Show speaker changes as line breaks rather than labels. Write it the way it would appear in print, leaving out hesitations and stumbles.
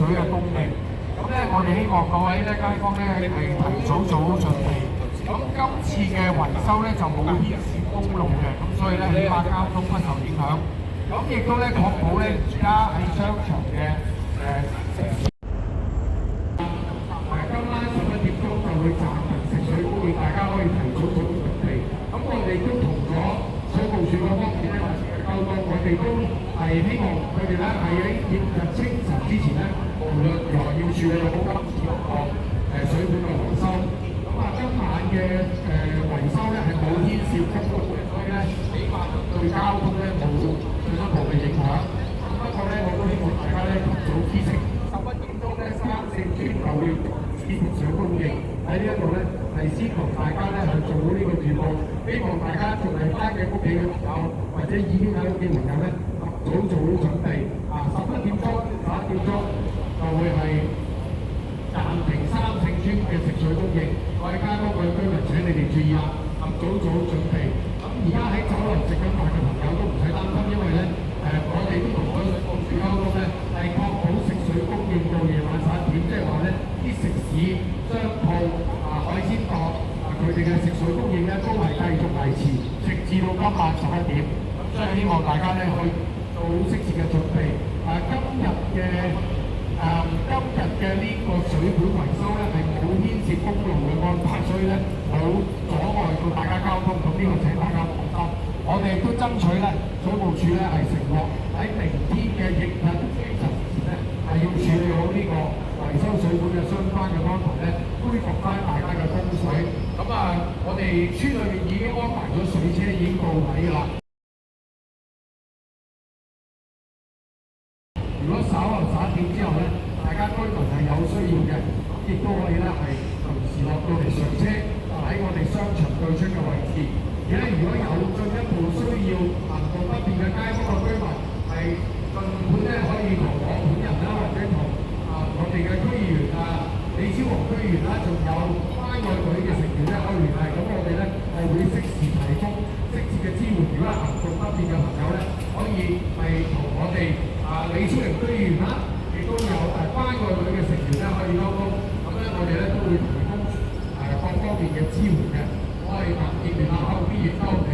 水嘅供應。咁咧，我哋希望各位咧街坊咧係提早做好準備。咁今次嘅維修咧就冇牽涉公路嘅，咁所以咧起碼交通不受影響。咁亦都咧確保咧而家喺商場嘅今晚11點鐘就會暫停食水供應，大家可以提早做好準備。咁我哋都同咗水務署嗰方面咧溝通，我哋都係希望佢哋咧係喺翌日清晨之前咧。無論如何要處理好今次嗰個水管嘅維修，咁今晚嘅維修咧係冇牽涉公路嘅，所以咧起碼對交通咧冇進一步嘅影響。不過咧，我都希望大家咧及早知悉11點鐘咧3、4村就要止潑水供應喺呢一度咧，係先同大家咧去做好呢個預報，希望大家仲係翻嘅屋企嘅朋友，或者已經喺屋企朋友咧及早做好準備。11點鐘、11點鐘。就會係暫停3、4村嘅食水供應，各位街坊、各位居民請你哋注意啦，及早做好準備。咁而家喺酒樓食緊飯嘅朋友都唔使擔心，因為咧我哋都同水務署溝通咧，係確保食水供應到夜晚11點，即係話咧啲食肆、商鋪海鮮檔佢哋嘅食水供應咧都係繼續維持，直至到今晚11點。咁所以希望大家咧可以做好適切嘅準備。今日嘅呢個水管維修咧係冇牽涉公路嘅安排，所以咧冇阻礙到大家交通，咁呢個請大家放心。我哋亦都爭取咧，水務署咧係承諾喺明天嘅翌日清晨前咧係要處理好呢個維修水管嘅相關嘅安排咧，恢復翻大家嘅供水。咁我哋村裏面已經安排咗水車已經到位㗎啦。如果稍後11點之後咧，大家居民係有需要嘅，亦都可以咧係臨時落到嚟上車，喺我哋商場對出嘅位置。而咧，如果有進一步需要行動不便嘅街坊嘅居民，係儘管咧可以同我本人啦，或者同我哋嘅區議員李超雄區議員啦，仲有關愛隊嘅成員咧可以聯繫。咁我哋咧係會適時提供適切嘅支援。如果行動不便嘅朋友咧，可以係同我哋李超雄區議員啦。亦都有關愛隊嘅成員咧可以溝通，咁咧我哋咧都會提供各方面嘅支援嘅。我係民建聯立法會議員周。